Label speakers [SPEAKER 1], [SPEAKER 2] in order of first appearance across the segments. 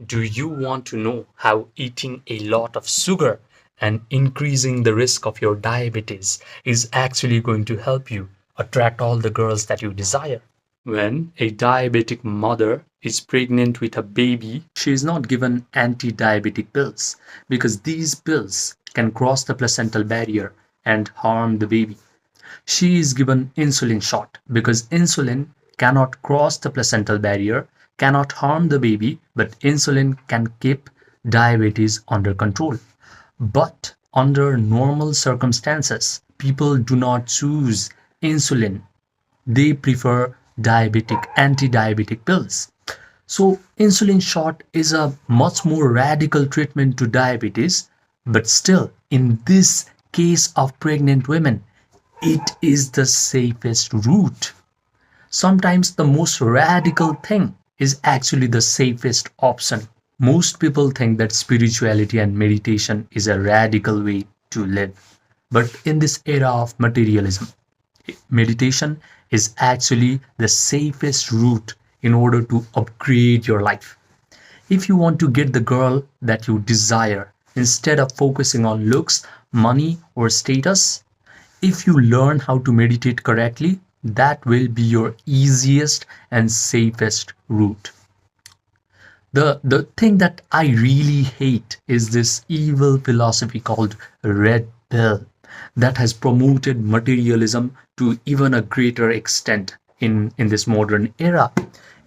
[SPEAKER 1] Do you want to know how eating a lot of sugar and increasing the risk of your diabetes is actually going to help you attract all the girls that you desire? When a diabetic mother is pregnant with a baby, she is not given anti-diabetic pills because these pills can cross the placental barrier and harm the baby. She is given insulin shot because insulin cannot cross the placental barrier, cannot harm the baby, but insulin can keep diabetes under control. But under normal circumstances, people do not choose insulin. They prefer diabetic anti-diabetic pills. So insulin shot is a much more radical treatment to diabetes, but still in this case of pregnant women, it is the safest route. Sometimes the most radical thing is actually the safest option. Most people think that spirituality and meditation is a radical way to live. But in this era of materialism, meditation is actually the safest route in order to upgrade your life. If you want to get the girl that you desire, instead of focusing on looks, money, or status, if you learn how to meditate correctly, that will be your easiest and safest route. The thing that I really hate is this evil philosophy called red pill that has promoted materialism to even a greater extent in this modern era.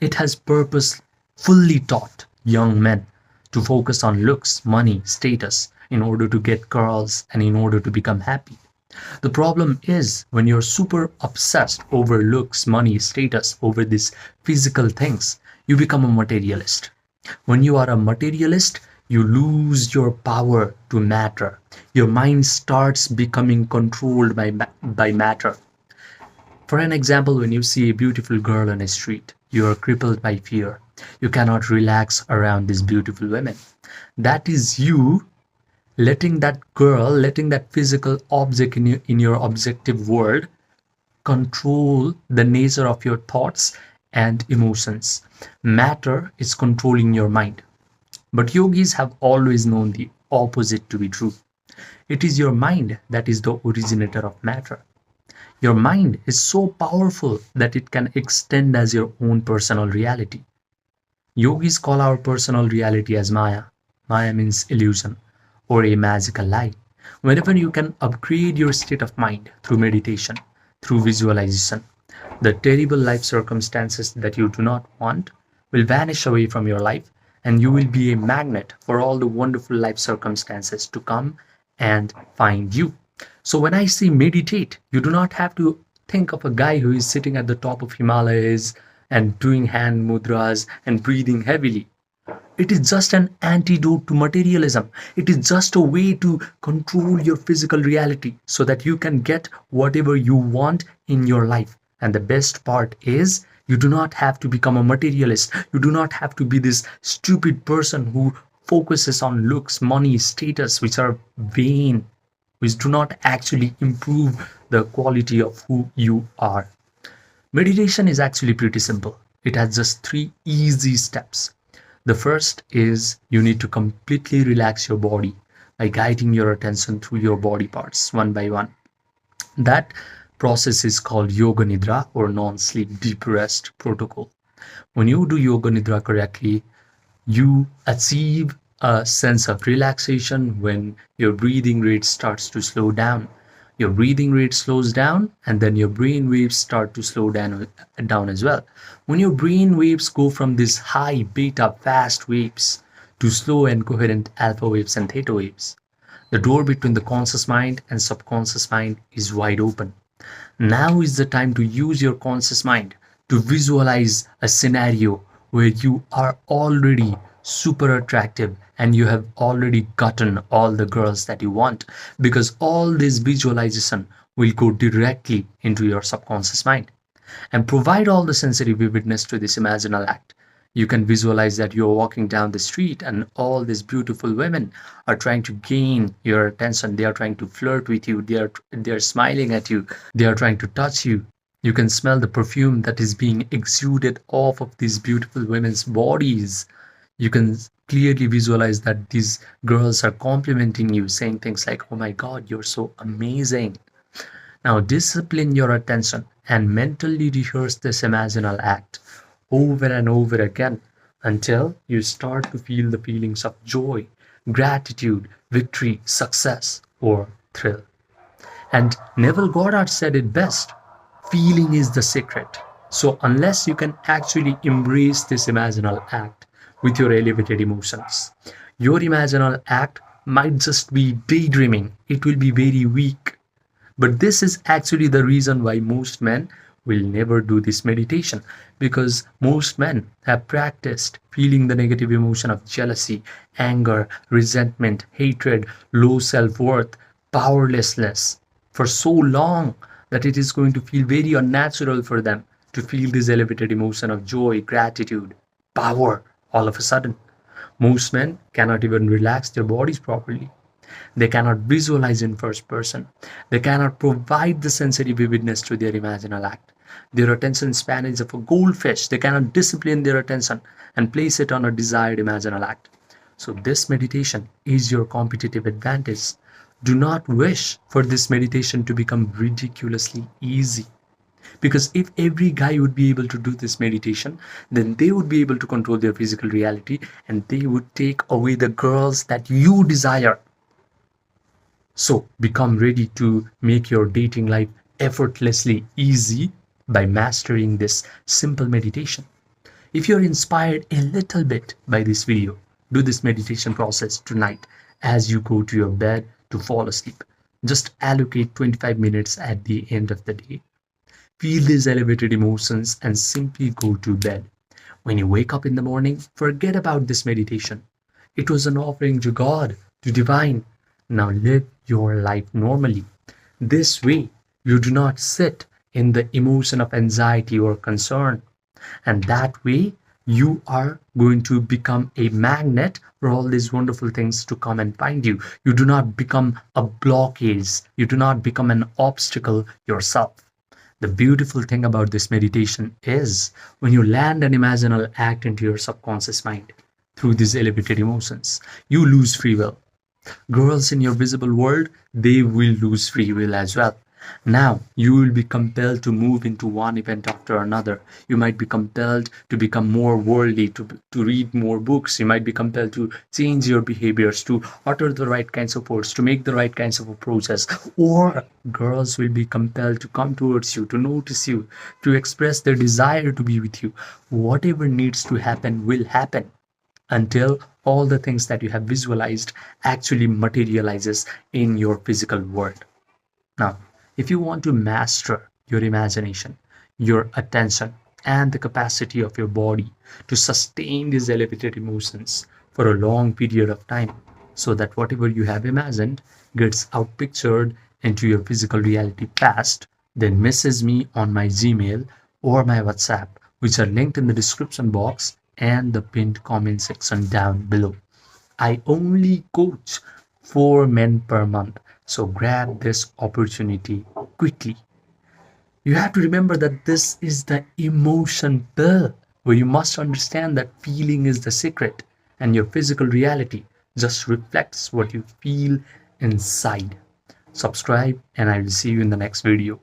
[SPEAKER 1] It has purposefully taught young men to focus on looks, money, status in order to get girls and in order to become happy. The problem is when you're super obsessed over looks, money, status, over these physical things, you become a materialist. When you are a materialist, you lose your power to matter. Your mind starts becoming controlled by matter. For an example, when you see a beautiful girl on a street, you are crippled by fear. You cannot relax around these beautiful women. That is you letting that girl, letting that physical object in your objective world control the nature of your thoughts and emotions. Matter is controlling your mind. But yogis have always known the opposite to be true. It is your mind that is the originator of matter. Your mind is so powerful that it can extend as your own personal reality. Yogis call our personal reality as Maya. Maya means illusion or a magical lie. Whenever you can upgrade your state of mind through meditation, through visualization, the terrible life circumstances that you do not want will vanish away from your life, and you will be a magnet for all the wonderful life circumstances to come and find you. So when I say meditate, you do not have to think of a guy who is sitting at the top of Himalayas and doing hand mudras and breathing heavily. It is just an antidote to materialism. It is just a way to control your physical reality so that you can get whatever you want in your life. And the best part is you do not have to become a materialist. You do not have to be this stupid person who focuses on looks, money, status, which are vain, which do not actually improve the quality of who you are. Meditation is actually pretty simple. It has just 3 easy steps. The first is you need to completely relax your body by guiding your attention through your body parts one by one. That process is called Yoga Nidra or non-sleep deep rest protocol. When you do Yoga Nidra correctly, you achieve a sense of relaxation when your breathing rate starts to slow down. Your breathing rate slows down and then your brain waves start to slow down as well. When your brain waves go from these high beta fast waves to slow and coherent alpha waves and theta waves, the door between the conscious mind and subconscious mind is wide open. Now is the time to use your conscious mind to visualize a scenario where you are already super attractive and you have already gotten all the girls that you want, because all this visualization will go directly into your subconscious mind and provide all the sensory vividness to this imaginal act. You can visualize that you're walking down the street and all these beautiful women are trying to gain your attention. They are trying to flirt with you. They are smiling at you. They are trying to touch you. You can smell the perfume that is being exuded off of these beautiful women's bodies. You can clearly visualize that these girls are complimenting you, saying things like, "Oh my God, you're so amazing." Now discipline your attention and mentally rehearse this imaginal act over and over again until you start to feel the feelings of joy, gratitude, victory, success, or thrill. And Neville Goddard said it best: feeling is the secret. So, unless you can actually embrace this imaginal act with your elevated emotions, your imaginal act might just be daydreaming. It will be very weak. But this is actually the reason why most men will never do this meditation, because most men have practiced feeling the negative emotion of jealousy, anger, resentment, hatred, low self worth, powerlessness for so long that it is going to feel very unnatural for them to feel this elevated emotion of joy, gratitude, power all of a sudden. Most men cannot even relax their bodies properly. They cannot visualize in first person. They cannot provide the sensory vividness to their imaginal act. Their attention span is of a goldfish. They cannot discipline their attention and place it on a desired imaginal act. So this meditation is your competitive advantage. Do not wish for this meditation to become ridiculously easy. Because if every guy would be able to do this meditation, then they would be able to control their physical reality and they would take away the girls that you desire. So become ready to make your dating life effortlessly easy by mastering this simple meditation. If you're inspired a little bit by this video, do this meditation process tonight as you go to your bed to fall asleep. Just allocate 25 minutes at the end of the day. Feel these elevated emotions and simply go to bed. When you wake up in the morning, forget about this meditation. It was an offering to God, to divine. Now live your life normally. This way, you do not sit in the emotion of anxiety or concern. And that way, you are going to become a magnet for all these wonderful things to come and find you. You do not become a blockade. You do not become an obstacle yourself. The beautiful thing about this meditation is when you land an imaginal act into your subconscious mind through these elevated emotions, you lose free will. Girls in your visible world, they will lose free will as well. Now, you will be compelled to move into one event after another. You might be compelled to become more worldly, to read more books. You might be compelled to change your behaviors, to utter the right kinds of words, to make the right kinds of approaches. Or girls will be compelled to come towards you, to notice you, to express their desire to be with you. Whatever needs to happen will happen until all the things that you have visualized actually materializes in your physical world. Now, if you want to master your imagination, your attention, and the capacity of your body to sustain these elevated emotions for a long period of time, so that whatever you have imagined gets outpictured into your physical reality fast, then message me on my Gmail or my WhatsApp, which are linked in the description box and the pinned comment section down below. I only coach 4 men per month, so grab this opportunity quickly. You have to remember that this is the emotion pill, where you must understand that feeling is the secret and your physical reality just reflects what you feel inside. Subscribe and I will see you in the next video.